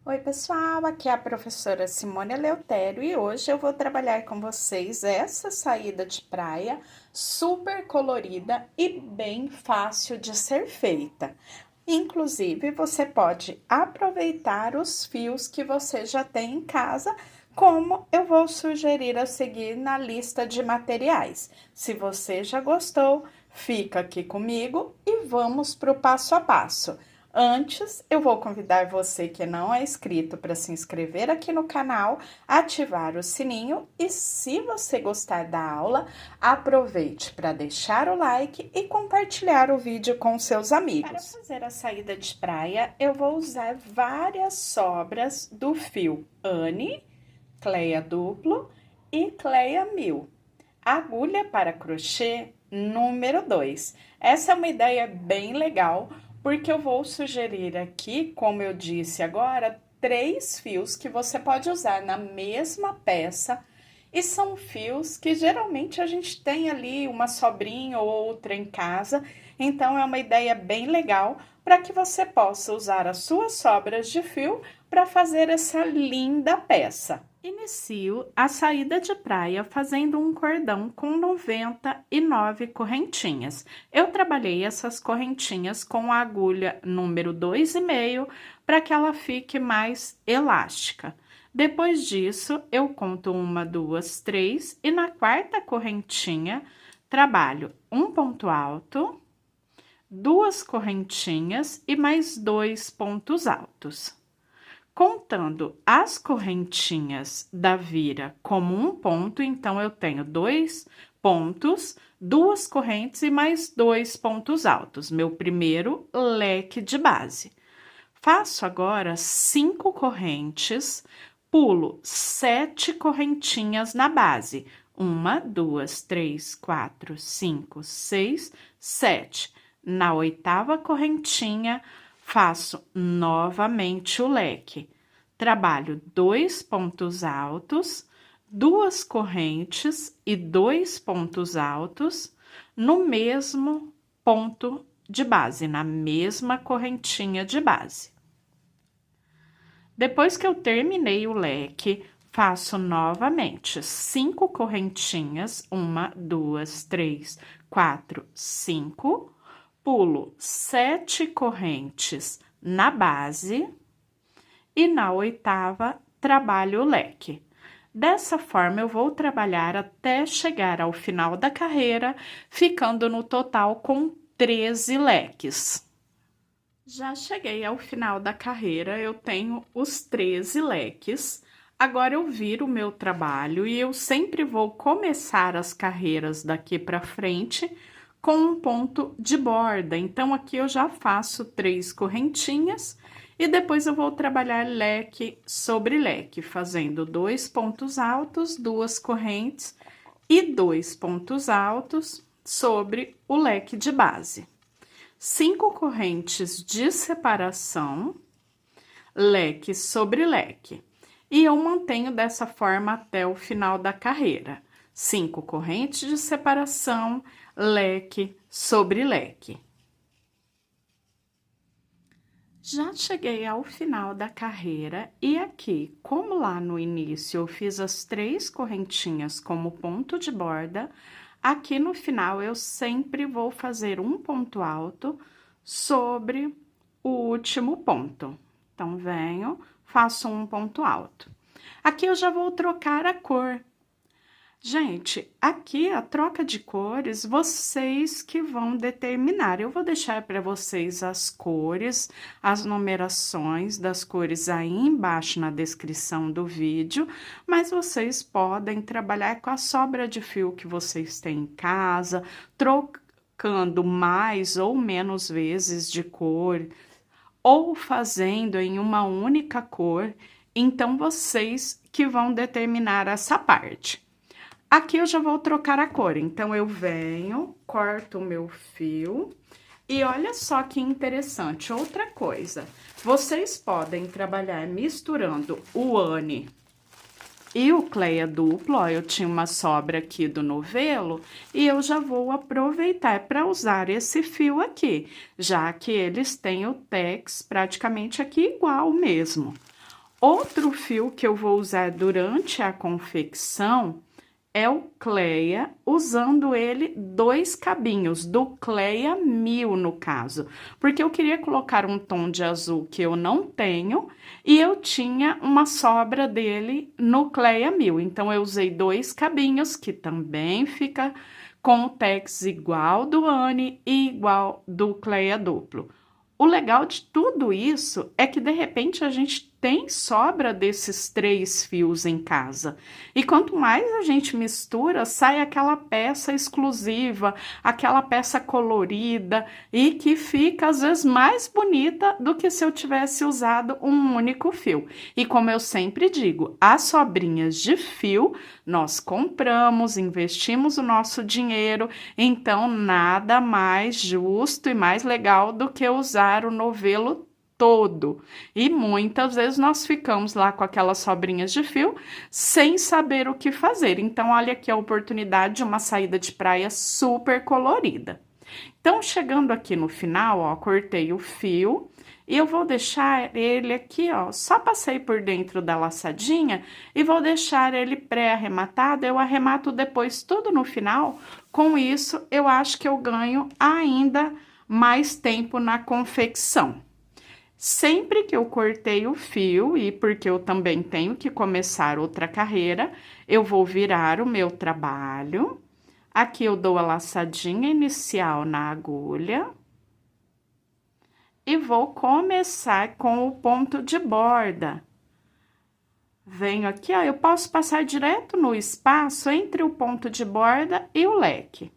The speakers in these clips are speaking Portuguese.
Oi, pessoal, aqui é a professora Simone Eleutério e hoje eu vou trabalhar com vocês essa saída de praia super colorida e bem fácil de ser feita. Inclusive, você pode aproveitar os fios que você já tem em casa, como eu vou sugerir a seguir na lista de materiais. Se você já gostou, fica aqui comigo e vamos para o passo a passo. Antes, eu vou convidar você que não é inscrito para se inscrever aqui no canal, ativar o sininho e, se você gostar da aula, aproveite para deixar o like e compartilhar o vídeo com seus amigos. Para fazer a saída de praia, eu vou usar várias sobras do fio Anne, Cleia duplo e Cleia 1000. Agulha para crochê número 2. Essa é uma ideia bem legal, porque eu vou sugerir aqui, como eu disse agora, 3 fios que você pode usar na mesma peça. E são fios que geralmente a gente tem ali uma sobrinha ou outra em casa, então é uma ideia bem legal para que você possa usar as suas sobras de fio para fazer essa linda peça. Inicio a saída de praia fazendo um cordão com 99 correntinhas. Eu trabalhei essas correntinhas com a agulha número 2,5 para que ela fique mais elástica. Depois disso, eu conto 1, 2, 3 e na quarta correntinha trabalho um ponto alto, 2 correntinhas e mais 2 pontos altos. Contando as correntinhas da vira como um ponto, então eu tenho 2 pontos, 2 correntes e mais 2 pontos altos, meu primeiro leque de base. Faço agora 5 correntes, pulo 7 correntinhas na base. 1, 2, 3, 4, 5, 6, 7. Na oitava correntinha, faço novamente o leque. Trabalho 2 pontos altos, 2 correntes e 2 pontos altos no mesmo ponto de base, na mesma correntinha de base. Depois que eu terminei o leque, faço novamente 5 correntinhas, 1, 2, 3, 4, 5, pulo 7 correntes na base e na oitava trabalho o leque. Dessa forma, eu vou trabalhar até chegar ao final da carreira, ficando no total com 13 leques. Já cheguei ao final da carreira, eu tenho os 13 leques. Agora eu viro o meu trabalho e eu sempre vou começar as carreiras daqui para frente com um ponto de borda. Então, aqui eu já faço 3 correntinhas e depois eu vou trabalhar leque sobre leque, fazendo 2 pontos altos, 2 correntes e 2 pontos altos sobre o leque de base. 5 correntes de separação, leque sobre leque. E eu mantenho dessa forma até o final da carreira. 5 correntes de separação, leque sobre leque. Já cheguei ao final da carreira e aqui, como lá no início eu fiz as 3 correntinhas como ponto de borda, aqui no final eu sempre vou fazer um ponto alto sobre o último ponto. Então, venho, faço um ponto alto. Aqui eu já vou trocar a cor. Gente, aqui a troca de cores, vocês que vão determinar. Eu vou deixar para vocês as cores, as numerações das cores aí embaixo na descrição do vídeo, mas vocês podem trabalhar com a sobra de fio que vocês têm em casa, trocando mais ou menos vezes de cor, ou fazendo em uma única cor. Então, vocês que vão determinar essa parte. Aqui eu já vou trocar a cor, então eu venho, corto o meu fio e olha só que interessante, outra coisa, vocês podem trabalhar misturando o Anne e o Cleia duplo, ó, eu tinha uma sobra aqui do novelo e eu já vou aproveitar para usar esse fio aqui, já que eles têm o tex praticamente aqui igual mesmo. Outro fio que eu vou usar durante a confecção é o Cleia, usando ele 2 cabinhos, do Cleia 1000 no caso, porque eu queria colocar um tom de azul que eu não tenho e eu tinha uma sobra dele no Cleia 1000, então eu usei 2 cabinhos, que também fica com o tex igual do Anne e igual do Cleia duplo. O legal de tudo isso é que de repente a gente tem sobra desses 3 fios em casa. E quanto mais a gente mistura, sai aquela peça exclusiva, aquela peça colorida e que fica às vezes mais bonita do que se eu tivesse usado um único fio. E como eu sempre digo, as sobrinhas de fio nós compramos, investimos o nosso dinheiro, então nada mais justo e mais legal do que usar o novelo todo. E muitas vezes nós ficamos lá com aquelas sobrinhas de fio sem saber o que fazer. Então, olha aqui a oportunidade de uma saída de praia super colorida. Então, chegando aqui no final, ó, cortei o fio e eu vou deixar ele aqui, ó, só passei por dentro da laçadinha e vou deixar ele pré-arrematado. Eu arremato depois tudo no final. Com isso, eu acho que eu ganho ainda mais tempo na confecção. Sempre que eu cortei o fio, e porque eu também tenho que começar outra carreira, eu vou virar o meu trabalho. Aqui eu dou a laçadinha inicial na agulha. E vou começar com o ponto de borda. Venho aqui, ó, eu posso passar direto no espaço entre o ponto de borda e o leque.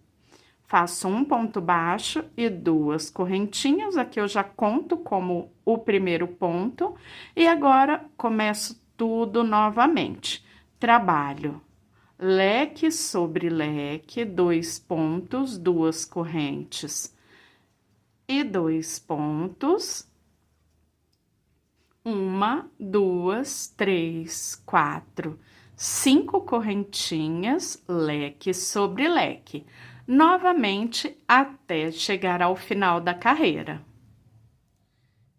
Faço um ponto baixo e 2 correntinhas, aqui eu já conto como o primeiro ponto, e agora começo tudo novamente. Trabalho leque sobre leque, 2 pontos, 2 correntes e 2 pontos. 1, 2, 3, 4, 5 correntinhas, leque sobre leque. Novamente, até chegar ao final da carreira.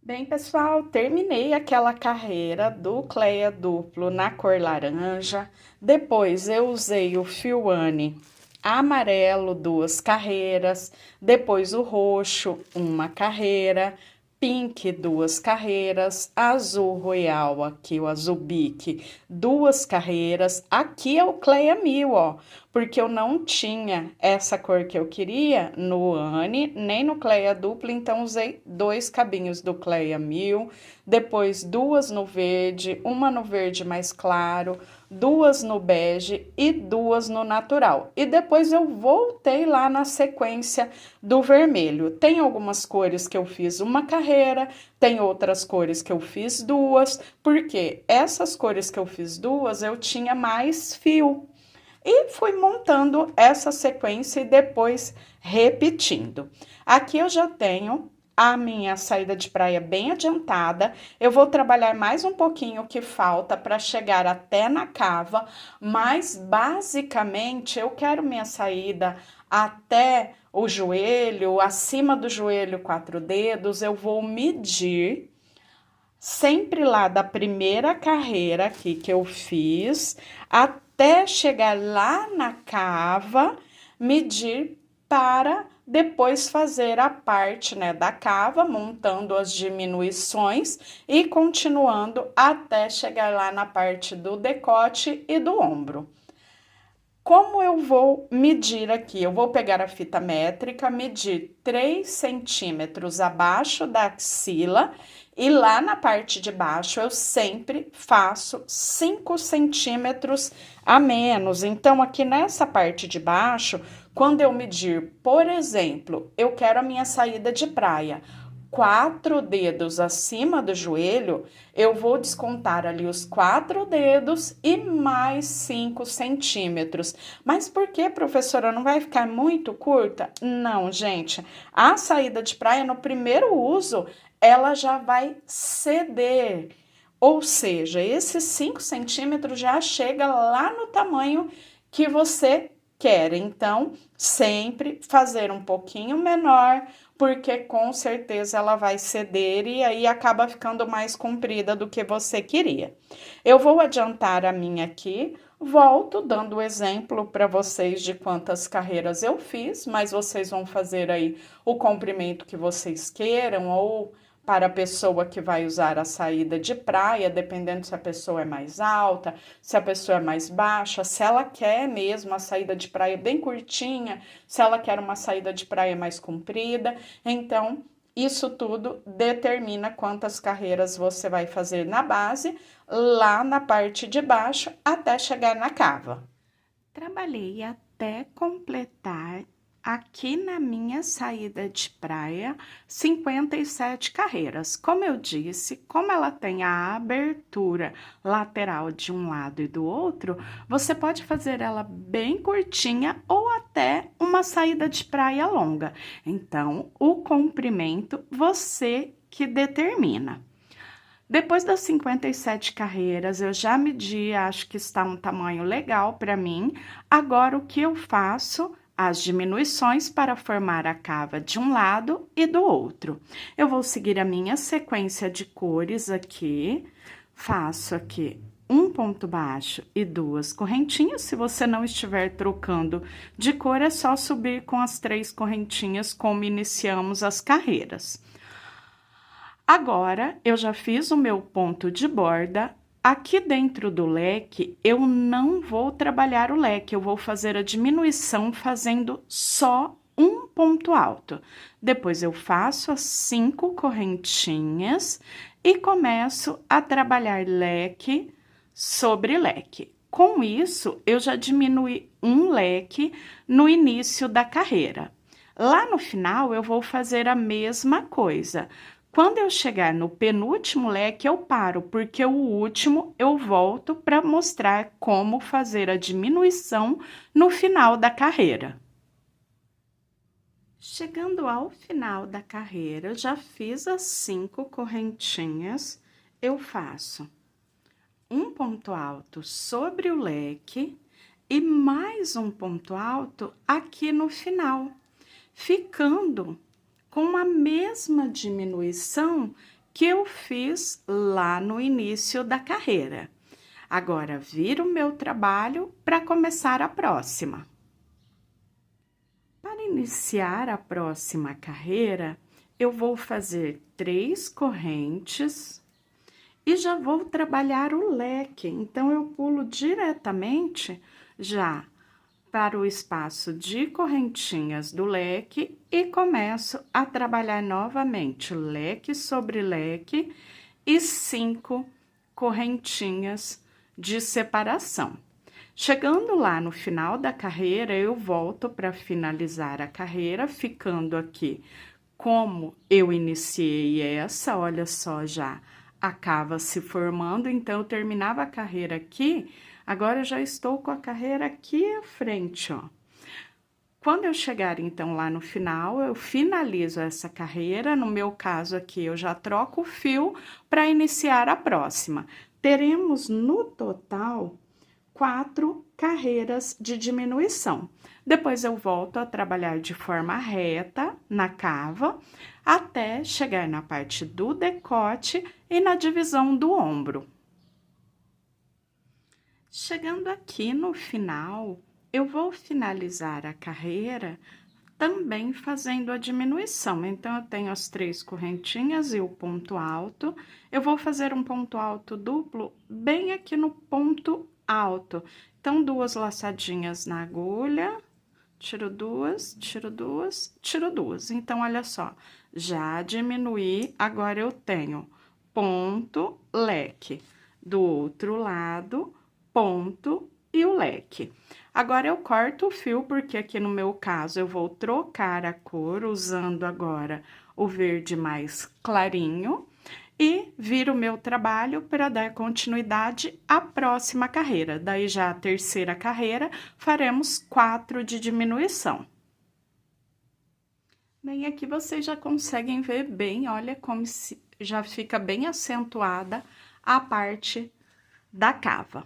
Bem, pessoal, terminei aquela carreira do Cleia duplo na cor laranja. Depois, eu usei o fio Anne amarelo, 2 carreiras. Depois, o roxo, 1 carreira. Pink, 2 carreiras, azul royal, aqui o azul bique, 2 carreiras, aqui é o Cleia 1000, ó, porque eu não tinha essa cor que eu queria no Anne, nem no Cleia duplo, então usei 2 cabinhos do Cleia 1000, depois 2 no verde, 1 no verde mais claro, 2 no bege e 2 no natural. E depois eu voltei lá na sequência do vermelho. Tem algumas cores que eu fiz 1 carreira, tem outras cores que eu fiz 2, porque essas cores que eu fiz 2 eu tinha mais fio. E fui montando essa sequência e depois repetindo. Aqui eu já tenho a minha saída de praia bem adiantada. Eu vou trabalhar mais um pouquinho o que falta para chegar até na cava, mas basicamente eu quero minha saída até o joelho, acima do joelho 4 dedos, eu vou medir sempre lá da primeira carreira aqui que eu fiz, até chegar lá na cava, medir para depois fazer a parte, né, da cava, montando as diminuições e continuando até chegar lá na parte do decote e do ombro. Como eu vou medir aqui? Eu vou pegar a fita métrica, medir 3 centímetros abaixo da axila e lá na parte de baixo eu sempre faço 5 centímetros a menos. Então, aqui nessa parte de baixo, quando eu medir, por exemplo, eu quero a minha saída de praia 4 dedos acima do joelho, eu vou descontar ali os 4 dedos e mais 5 centímetros. Mas por que, professora, não vai ficar muito curta? Não, gente, a saída de praia no primeiro uso, ela já vai ceder. Ou seja, esses 5 centímetros já chega lá no tamanho que você quer. Então, sempre fazer um pouquinho menor, porque com certeza ela vai ceder e aí acaba ficando mais comprida do que você queria. Eu vou adiantar a minha aqui, volto dando o exemplo para vocês de quantas carreiras eu fiz, mas vocês vão fazer aí o comprimento que vocês queiram ou para a pessoa que vai usar a saída de praia, dependendo se a pessoa é mais alta, se a pessoa é mais baixa, se ela quer mesmo a saída de praia bem curtinha, se ela quer uma saída de praia mais comprida. Então, isso tudo determina quantas carreiras você vai fazer na base, lá na parte de baixo, até chegar na cava. Trabalhei até completar aqui na minha saída de praia 57 carreiras. Como eu disse, como ela tem a abertura lateral de um lado e do outro, você pode fazer ela bem curtinha ou até uma saída de praia longa. Então, o comprimento você que determina. Depois das 57 carreiras, eu já medi, acho que está um tamanho legal para mim. Agora, o que eu faço? As diminuições para formar a cava de um lado e do outro. Eu vou seguir a minha sequência de cores aqui. Faço aqui um ponto baixo e duas correntinhas. Se você não estiver trocando de cor, é só subir com as 3 correntinhas como iniciamos as carreiras. Agora, eu já fiz o meu ponto de borda. Aqui dentro do leque, eu não vou trabalhar o leque, eu vou fazer a diminuição fazendo só um ponto alto. Depois, eu faço as 5 correntinhas e começo a trabalhar leque sobre leque. Com isso, eu já diminui um leque no início da carreira. Lá no final, eu vou fazer a mesma coisa. Quando eu chegar no penúltimo leque, eu paro, porque o último eu volto para mostrar como fazer a diminuição no final da carreira. Chegando ao final da carreira, eu já fiz as 5 correntinhas, eu faço um ponto alto sobre o leque e mais um ponto alto aqui no final, ficando com a mesma diminuição que eu fiz lá no início da carreira. Agora, viro o meu trabalho para começar a próxima. Para iniciar a próxima carreira, eu vou fazer 3 correntes e já vou trabalhar o leque. Então, eu pulo diretamente já para o espaço de correntinhas do leque e começo a trabalhar novamente leque sobre leque e 5 correntinhas de separação. Chegando lá no final da carreira, eu volto para finalizar a carreira, ficando aqui como eu iniciei essa, olha só, já a cava se formando, então eu terminava a carreira aqui. Agora, eu já estou com a carreira aqui à frente, ó. Quando eu chegar, então, lá no final, eu finalizo essa carreira. No meu caso aqui, eu já troco o fio para iniciar a próxima. Teremos, no total, 4 carreiras de diminuição. Depois, eu volto a trabalhar de forma reta na cava, até chegar na parte do decote e na divisão do ombro. Chegando aqui no final, eu vou finalizar a carreira também fazendo a diminuição. Então, eu tenho as 3 correntinhas e o ponto alto. Eu vou fazer um ponto alto duplo bem aqui no ponto alto. Então, 2 laçadinhas na agulha, tiro 2, tiro 2, tiro 2. Então, olha só, já diminuí, agora eu tenho ponto, leque. Do outro lado, ponto e o leque. Agora, eu corto o fio, porque aqui no meu caso, eu vou trocar a cor, usando agora o verde mais clarinho, e viro o meu trabalho para dar continuidade à próxima carreira. Daí, já a terceira carreira, faremos 4 de diminuição. Bem, aqui vocês já conseguem ver bem, olha como já fica bem acentuada a parte da cava.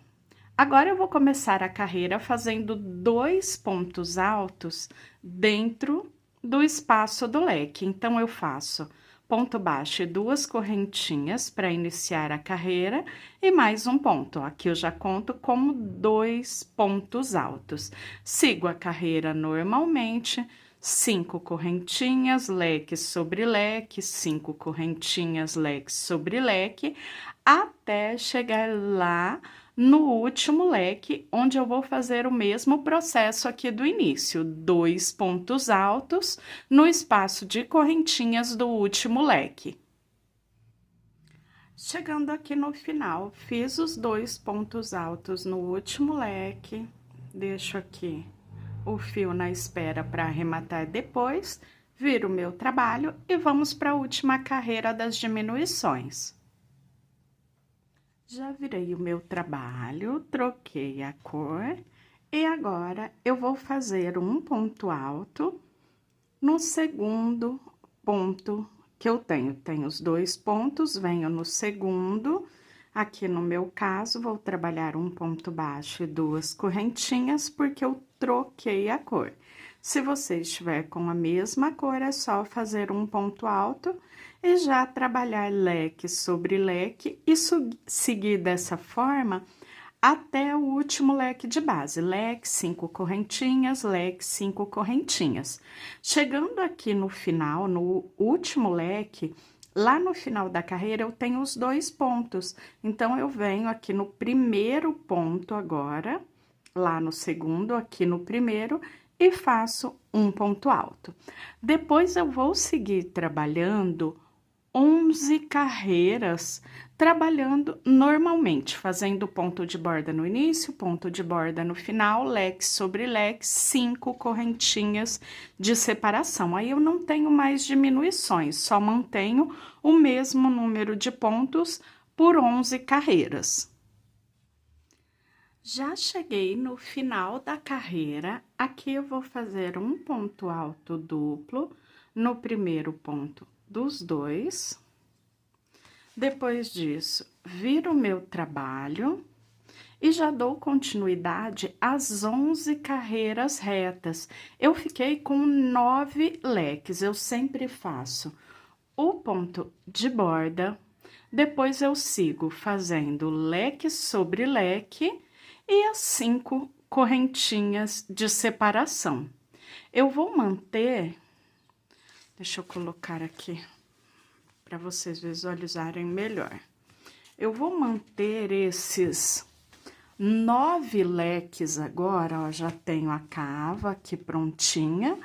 Agora, eu vou começar a carreira fazendo 2 pontos altos dentro do espaço do leque. Então, eu faço ponto baixo e 2 correntinhas para iniciar a carreira e mais um ponto. Aqui eu já conto como 2 pontos altos. Sigo a carreira normalmente, 5 correntinhas, leque sobre leque, 5 correntinhas, leque sobre leque, até chegar lá no último leque, onde eu vou fazer o mesmo processo aqui do início, 2 pontos altos no espaço de correntinhas do último leque. Chegando aqui no final, fiz os 2 pontos altos no último leque, deixo aqui o fio na espera para arrematar depois, viro o meu trabalho e vamos para a última carreira das diminuições. Já virei o meu trabalho, troquei a cor e agora eu vou fazer um ponto alto no segundo ponto que eu tenho. Tenho os 2 pontos, venho no segundo, aqui no meu caso, vou trabalhar um ponto baixo e 2 correntinhas, porque eu troquei a cor. Se você estiver com a mesma cor, é só fazer um ponto alto e já trabalhar leque sobre leque e seguir dessa forma até o último leque de base, leque, 5 correntinhas, leque, 5 correntinhas. Chegando aqui no final, no último leque, lá no final da carreira eu tenho os 2 pontos, então eu venho aqui no primeiro ponto agora, lá no segundo, aqui no primeiro, e faço um ponto alto. Depois eu vou seguir trabalhando 11 carreiras, trabalhando normalmente, fazendo ponto de borda no início, ponto de borda no final, leque sobre leque, 5 correntinhas de separação. Aí eu não tenho mais diminuições, só mantenho o mesmo número de pontos por 11 carreiras. Já cheguei no final da carreira, aqui eu vou fazer um ponto alto duplo no primeiro ponto dos 2. Depois disso, viro o meu trabalho e já dou continuidade às 11 carreiras retas. Eu fiquei com 9 leques, eu sempre faço o ponto de borda, depois eu sigo fazendo leque sobre leque e as 5 correntinhas de separação. Eu vou manter, deixa eu colocar aqui para vocês visualizarem melhor. Eu vou manter esses 9 leques agora, ó, já tenho a cava aqui prontinha.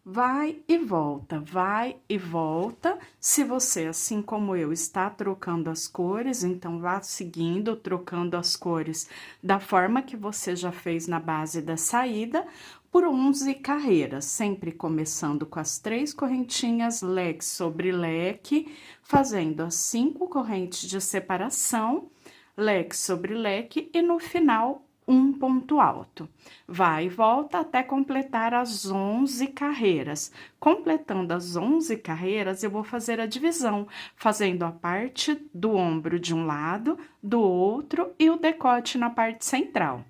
Vai e volta, vai e volta. Se você, assim como eu, está trocando as cores, então vá seguindo, trocando as cores da forma que você já fez na base da saída, por 11 carreiras, sempre começando com as 3 correntinhas, leque sobre leque, fazendo as 5 correntes de separação, leque sobre leque, e no final, um ponto alto. Vai e volta até completar as 11 carreiras. Completando as 11 carreiras, eu vou fazer a divisão, fazendo a parte do ombro de um lado, do outro e o decote na parte central.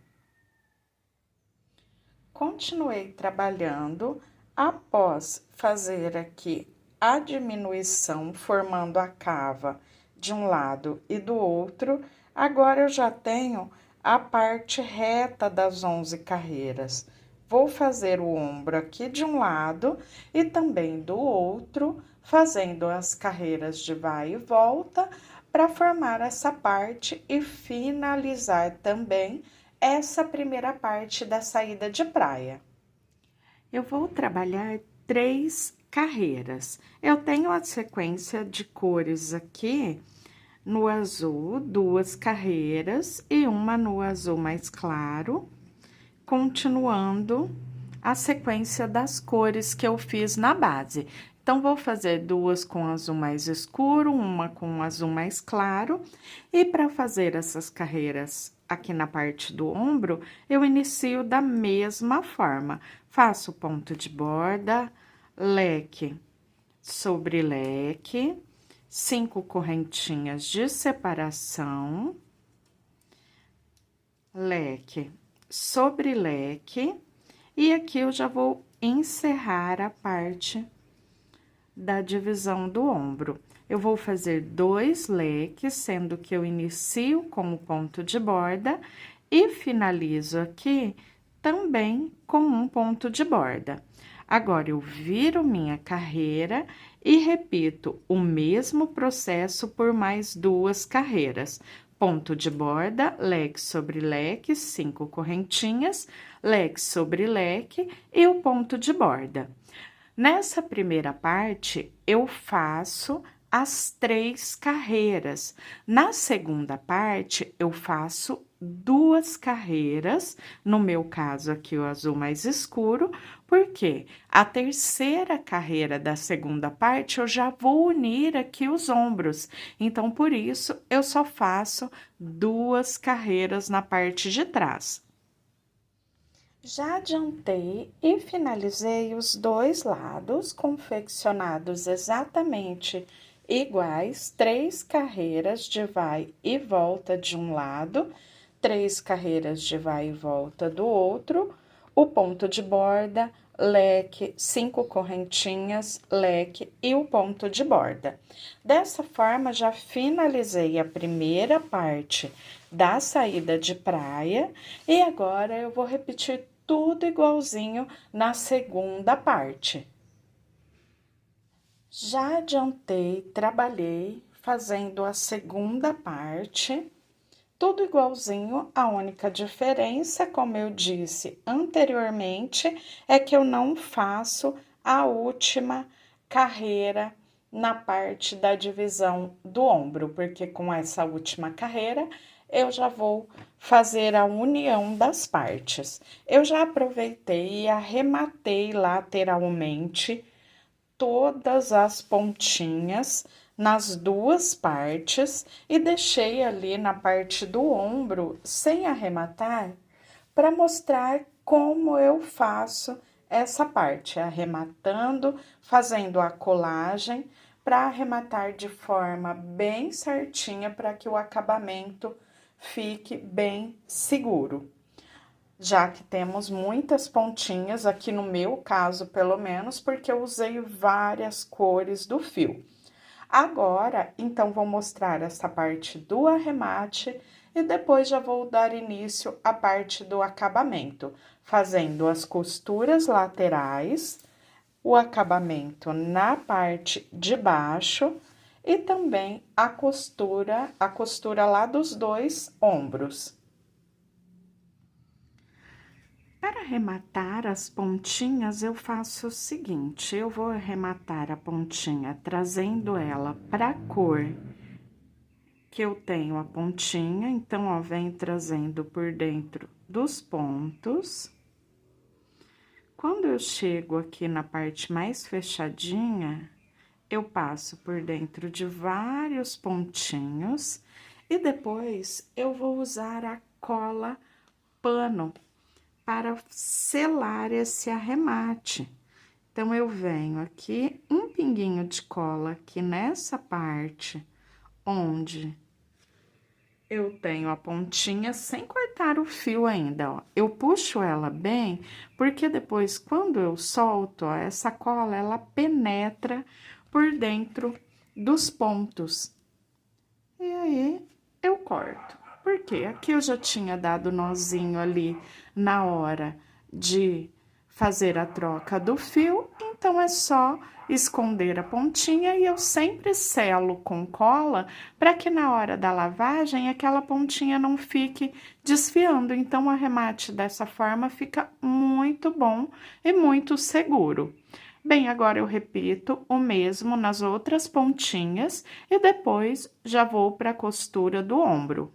Continuei trabalhando, após fazer aqui a diminuição, formando a cava de um lado e do outro, agora eu já tenho a parte reta das 11 carreiras. Vou fazer o ombro aqui de um lado e também do outro, fazendo as carreiras de vai e volta, para formar essa parte e finalizar também essa primeira parte da saída de praia. Eu vou trabalhar 3 carreiras. Eu tenho a sequência de cores aqui. No azul, 2 carreiras e uma no azul mais claro, continuando a sequência das cores que eu fiz na base. Então, vou fazer 2 com azul mais escuro, uma com azul mais claro, e para fazer essas carreiras aqui na parte do ombro, eu inicio da mesma forma. Faço ponto de borda, leque sobre leque, 5 correntinhas de separação, leque sobre leque, e aqui eu já vou encerrar a parte da divisão do ombro. Eu vou fazer 2 leques, sendo que eu inicio com o ponto de borda e finalizo aqui também com um ponto de borda. Agora, eu viro minha carreira e repito o mesmo processo por mais 2 carreiras. Ponto de borda, leque sobre leque, 5 correntinhas, leque sobre leque e o ponto de borda. Nessa primeira parte, eu faço as 3 carreiras. Na segunda parte, eu faço 2 carreiras, no meu caso aqui o azul mais escuro, porque a terceira carreira da segunda parte eu já vou unir aqui os ombros. Então, por isso, eu só faço 2 carreiras na parte de trás. Já adiantei e finalizei os 2 lados, confeccionados exatamente iguais, 3 carreiras de vai e volta de um lado, 3 carreiras de vai e volta do outro, o ponto de borda, leque, 5 correntinhas, leque e o ponto de borda. Dessa forma, já finalizei a primeira parte da saída de praia e agora eu vou repetir tudo igualzinho na segunda parte. Já adiantei, trabalhei fazendo a segunda parte, tudo igualzinho, a única diferença, como eu disse anteriormente, é que eu não faço a última carreira na parte da divisão do ombro, porque com essa última carreira eu já vou fazer a união das partes. Eu já aproveitei e arrematei lateralmente todas as pontinhas nas 2 partes e deixei ali na parte do ombro sem arrematar para mostrar como eu faço essa parte, arrematando, fazendo a colagem para arrematar de forma bem certinha para que o acabamento fique bem seguro. Já que temos muitas pontinhas, aqui no meu caso, pelo menos, porque eu usei várias cores do fio. Agora, então, vou mostrar essa parte do arremate e depois já vou dar início à parte do acabamento, fazendo as costuras laterais, o acabamento na parte de baixo e também a costura lá dos 2 ombros. Para arrematar as pontinhas, eu faço o seguinte, eu vou arrematar a pontinha trazendo ela para a cor que eu tenho a pontinha, então, ó, vem trazendo por dentro dos pontos. Quando eu chego aqui na parte mais fechadinha, eu passo por dentro de vários pontinhos e depois eu vou usar a cola pano para selar esse arremate. Então, eu venho aqui, um pinguinho de cola aqui nessa parte, onde eu tenho a pontinha sem cortar o fio ainda, ó. Eu puxo ela bem, porque depois, quando eu solto, ó, essa cola, ela penetra por dentro dos pontos. E aí, eu corto. Porque aqui eu já tinha dado nozinho ali na hora de fazer a troca do fio, então é só esconder a pontinha e eu sempre selo com cola para que na hora da lavagem aquela pontinha não fique desfiando. Então, o arremate dessa forma fica muito bom e muito seguro. Bem, agora eu repito o mesmo nas outras pontinhas e depois já vou para a costura do ombro.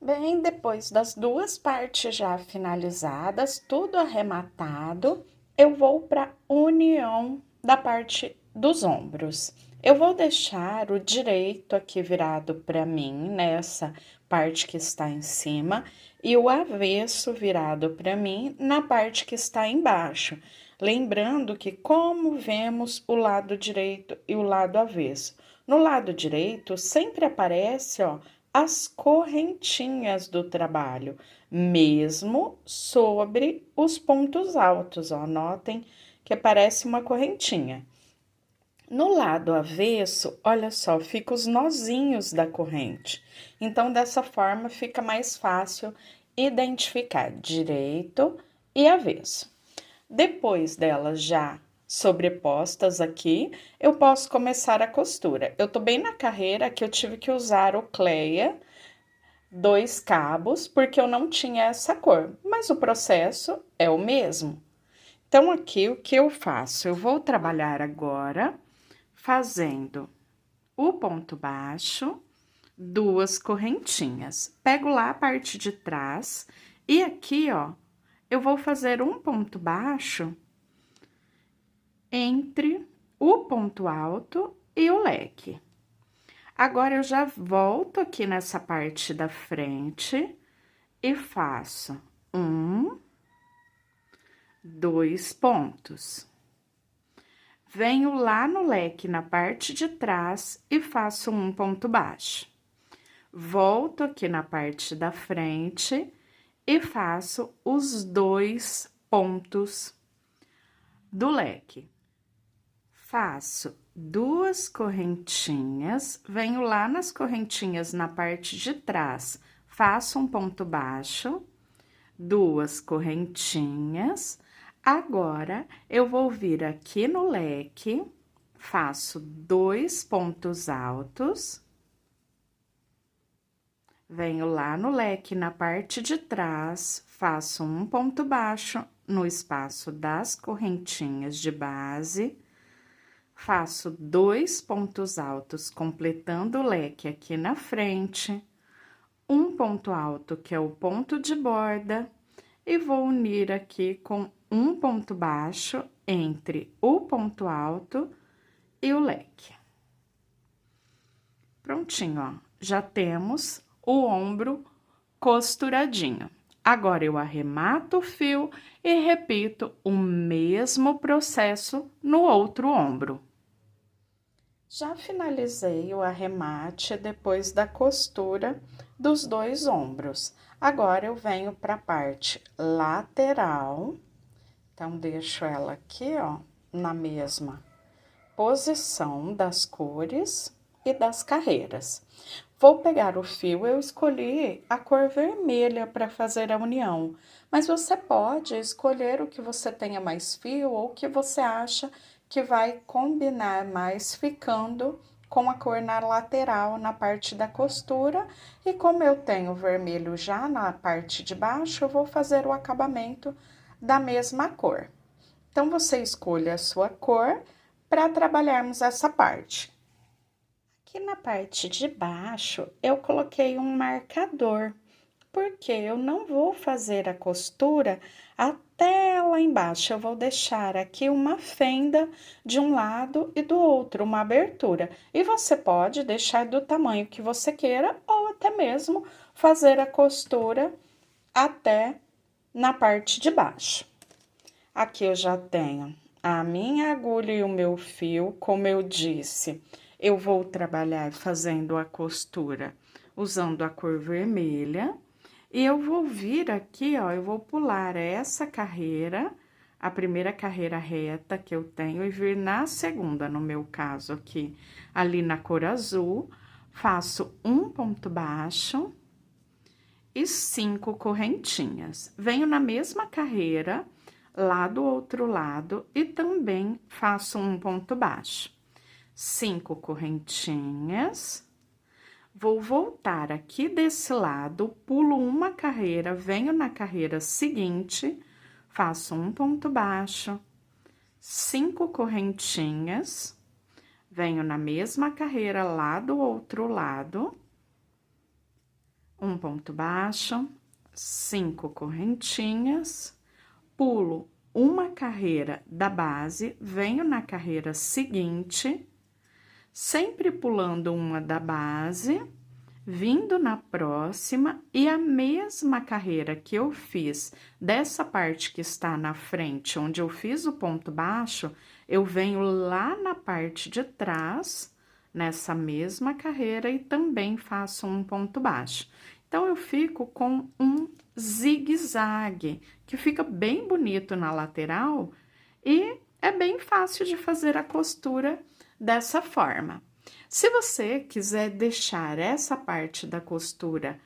Bem, depois das 2 partes já finalizadas, tudo arrematado, eu vou para união da parte dos ombros. Eu vou deixar o direito aqui virado para mim, nessa parte que está em cima, e o avesso virado para mim na parte que está embaixo. Lembrando que, como vemos o lado direito e o lado avesso, no lado direito sempre aparece, ó, as correntinhas do trabalho, mesmo sobre os pontos altos, ó. Notem que parece uma correntinha. No lado avesso, olha só, fica os nozinhos da corrente. Então, dessa forma, fica mais fácil identificar direito e avesso. Depois delas já sobrepostas aqui, eu posso começar a costura. Eu tô bem na carreira que eu tive que usar o Cleia, 2 cabos, porque eu não tinha essa cor, mas o processo é o mesmo. Então, aqui, o que eu faço? Eu vou trabalhar agora fazendo o ponto baixo, 2 correntinhas. Pego lá a parte de trás e aqui, ó, eu vou fazer um ponto baixo entre o ponto alto e o leque. Agora, eu já volto aqui nessa parte da frente e faço 1, 2 pontos. Venho lá no leque, na parte de trás, e faço um ponto baixo. Volto aqui na parte da frente e faço os 2 pontos do leque. Faço 2 correntinhas, venho lá nas correntinhas na parte de trás, faço um ponto baixo, 2 correntinhas. Agora, eu vou vir aqui no leque, faço 2 pontos altos, venho lá no leque na parte de trás, faço um ponto baixo no espaço das correntinhas de base, faço 2 pontos altos, completando o leque aqui na frente, um ponto alto, que é o ponto de borda, e vou unir aqui com um ponto baixo entre o ponto alto e o leque. Prontinho, ó, já temos o ombro costuradinho. Agora, eu arremato o fio e repito o mesmo processo no outro ombro. Já finalizei o arremate depois da costura dos 2 ombros. Agora, eu venho para a parte lateral. Então, deixo ela aqui, ó, na mesma posição das cores e das carreiras. Vou pegar o fio, eu escolhi a cor vermelha para fazer a união, mas você pode escolher o que você tenha mais fio ou o que você acha que vai combinar mais, ficando com a cor na lateral, na parte da costura. E como eu tenho vermelho já na parte de baixo, eu vou fazer o acabamento da mesma cor. Então, você escolhe a sua cor para trabalharmos essa parte. Aqui na parte de baixo, eu coloquei um marcador, porque eu não vou fazer a costura até lá embaixo. Eu vou deixar aqui uma fenda de um lado e do outro, uma abertura. E você pode deixar do tamanho que você queira, ou até mesmo fazer a costura até na parte de baixo. Aqui eu já tenho a minha agulha e o meu fio, como eu disse, eu vou trabalhar fazendo a costura usando a cor vermelha. E eu vou vir aqui, ó, eu vou pular essa carreira, a primeira carreira reta que eu tenho, e vir na segunda, no meu caso aqui, ali na cor azul, faço um ponto baixo e 5 correntinhas. Venho na mesma carreira, lá do outro lado, e também faço um ponto baixo. 5 correntinhas. Vou voltar aqui desse lado, pulo uma carreira, venho na carreira seguinte, faço um ponto baixo, 5 correntinhas, venho na mesma carreira lá do outro lado, um ponto baixo, 5 correntinhas, pulo uma carreira da base, venho na carreira seguinte, sempre pulando uma da base, vindo na próxima, e a mesma carreira que eu fiz dessa parte que está na frente, onde eu fiz o ponto baixo, eu venho lá na parte de trás nessa mesma carreira e também faço um ponto baixo. Então, eu fico com um zigue-zague, que fica bem bonito na lateral e é bem fácil de fazer a costura dessa forma. Se você quiser deixar essa parte da costura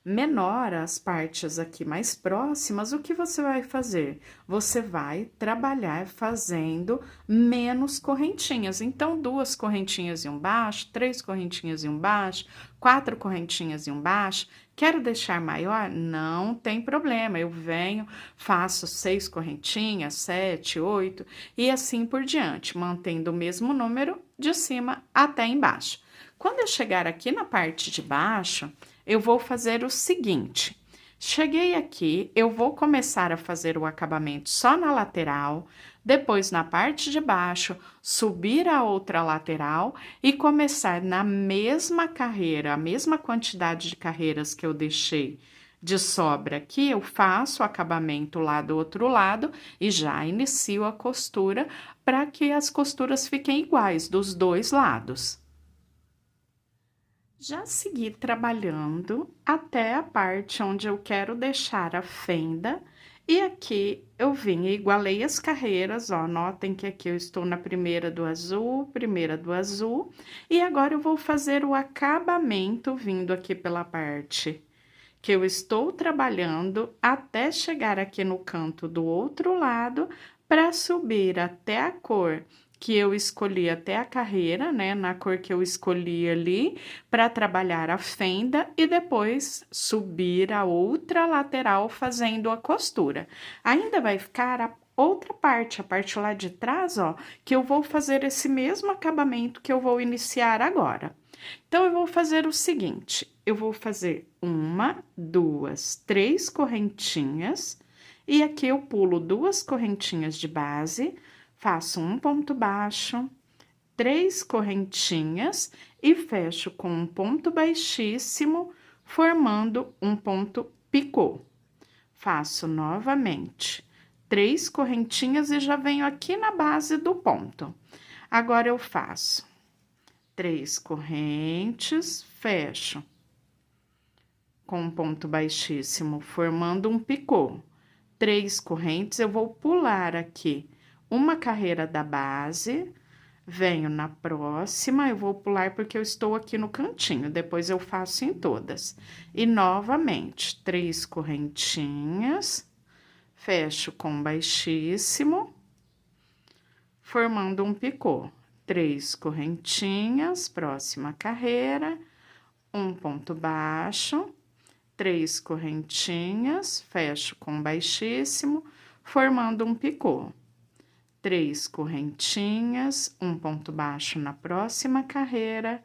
menor, as partes aqui mais próximas, o que você vai fazer? Você vai trabalhar fazendo menos correntinhas. Então, 2 correntinhas e um baixo, 3 correntinhas e um baixo, 4 correntinhas e um baixo. Quero deixar maior? Não tem problema. Eu venho, faço 6 correntinhas, 7, 8 e assim por diante, mantendo o mesmo número de cima até embaixo. Quando eu chegar aqui na parte de baixo, eu vou fazer o seguinte: cheguei aqui, eu vou começar a fazer o acabamento só na lateral, depois na parte de baixo, subir a outra lateral e começar na mesma carreira, a mesma quantidade de carreiras que eu deixei de sobra aqui, eu faço o acabamento lá do outro lado e já inicio a costura para que as costuras fiquem iguais dos dois lados. Já segui trabalhando até a parte onde eu quero deixar a fenda e aqui eu vim e igualei as carreiras, ó, notem que aqui eu estou na primeira do azul, e agora eu vou fazer o acabamento vindo aqui pela parte que eu estou trabalhando até chegar aqui no canto do outro lado para subir até a cor que eu escolhi, até a carreira, né, na cor que eu escolhi ali, para trabalhar a fenda e depois subir a outra lateral fazendo a costura. Ainda vai ficar a outra parte, a parte lá de trás, ó, que eu vou fazer esse mesmo acabamento que eu vou iniciar agora. Então, eu vou fazer o seguinte, eu vou fazer 1, 2, 3 correntinhas, e aqui eu pulo 2 correntinhas de base, faço um ponto baixo, 3 correntinhas e fecho com um ponto baixíssimo, formando um ponto picô. Faço novamente 3 correntinhas e já venho aqui na base do ponto. Agora, eu faço 3 correntes, fecho com um ponto baixíssimo, formando um picô. 3 correntes, eu vou pular aqui uma carreira da base, venho na próxima, eu vou pular porque eu estou aqui no cantinho, depois eu faço em todas. E novamente, 3 correntinhas, fecho com baixíssimo, formando um picô. 3 correntinhas, próxima carreira, um ponto baixo, 3 correntinhas, fecho com baixíssimo, formando um picô. 3 correntinhas, um ponto baixo na próxima carreira,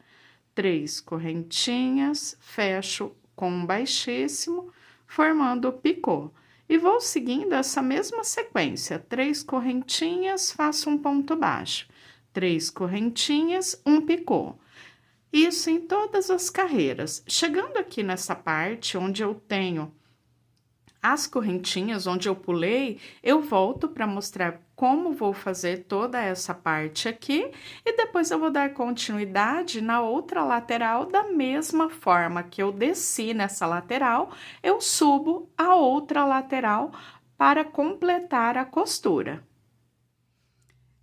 3 correntinhas, fecho com baixíssimo, formando o picô. E vou seguindo essa mesma sequência, 3 correntinhas, faço um ponto baixo, 3 correntinhas, um picô. Isso em todas as carreiras. Chegando aqui nessa parte onde eu tenho as correntinhas, onde eu pulei, eu volto para mostrar como vou fazer toda essa parte aqui e depois eu vou dar continuidade na outra lateral da mesma forma que eu desci nessa lateral, eu subo a outra lateral para completar a costura.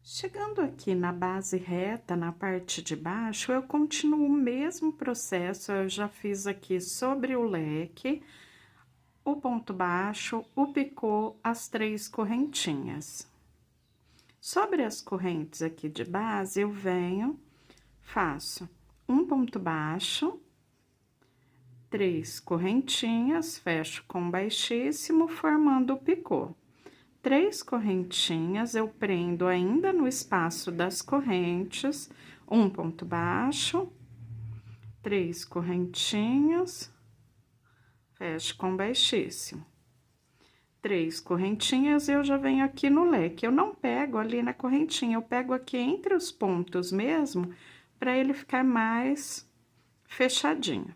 Chegando aqui na base reta, na parte de baixo, eu continuo o mesmo processo, eu já fiz aqui sobre o leque, o ponto baixo, o picô, as 3 correntinhas. Sobre as correntes aqui de base, eu venho, faço um ponto baixo, 3 correntinhas, fecho com baixíssimo, formando o picô. 3 correntinhas, eu prendo ainda no espaço das correntes, um ponto baixo, 3 correntinhas, fecho com baixíssimo. 3 correntinhas, eu já venho aqui no leque. Eu não pego ali na correntinha, eu pego aqui entre os pontos mesmo, para ele ficar mais fechadinho.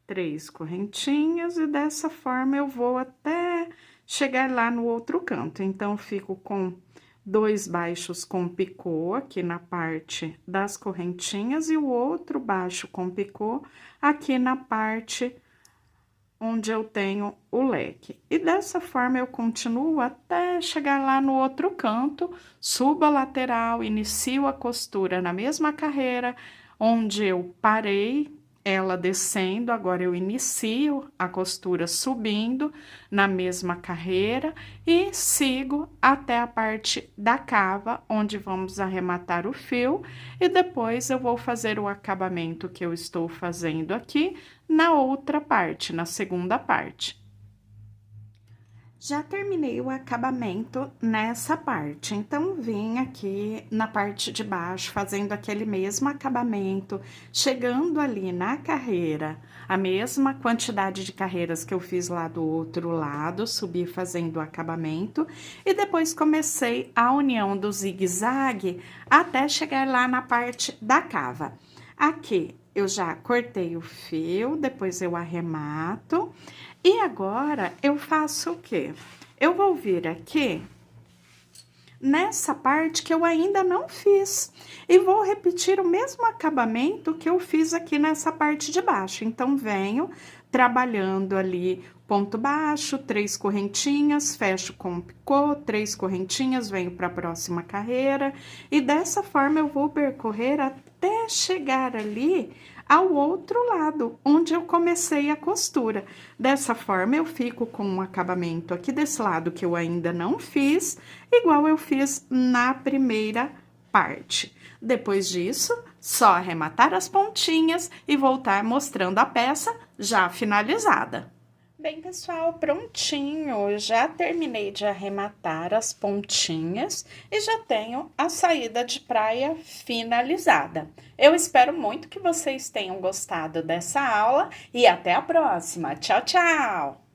3 correntinhas, e dessa forma eu vou até chegar lá no outro canto. Então, fico com 2 baixos com picô aqui na parte das correntinhas e o outro baixo com picô aqui na parte onde eu tenho o leque. E dessa forma eu continuo até chegar lá no outro canto, subo a lateral, inicio a costura na mesma carreira onde eu parei ela descendo, agora eu inicio a costura subindo na mesma carreira e sigo até a parte da cava, onde vamos arrematar o fio, e depois eu vou fazer o acabamento que eu estou fazendo aqui na outra parte, na segunda parte. Já terminei o acabamento nessa parte, então vim aqui na parte de baixo fazendo aquele mesmo acabamento, chegando ali na carreira, a mesma quantidade de carreiras que eu fiz lá do outro lado, subi fazendo o acabamento e depois comecei a união do zigue-zague até chegar lá na parte da cava. Aqui eu já cortei o fio, depois eu arremato. E agora, eu faço o quê? Eu vou vir aqui, nessa parte que eu ainda não fiz, e vou repetir o mesmo acabamento que eu fiz aqui nessa parte de baixo. Então, venho trabalhando ali ponto baixo, 3 correntinhas, fecho com picô, 3 correntinhas, venho para a próxima carreira, e dessa forma eu vou percorrer até chegar ali ao outro lado, onde eu comecei a costura. Dessa forma, eu fico com um acabamento aqui desse lado que eu ainda não fiz, igual eu fiz na primeira parte. Depois disso, só arrematar as pontinhas e voltar mostrando a peça já finalizada. Bem, pessoal, prontinho, já terminei de arrematar as pontinhas e já tenho a saída de praia finalizada. Eu espero muito que vocês tenham gostado dessa aula e até a próxima. Tchau, tchau!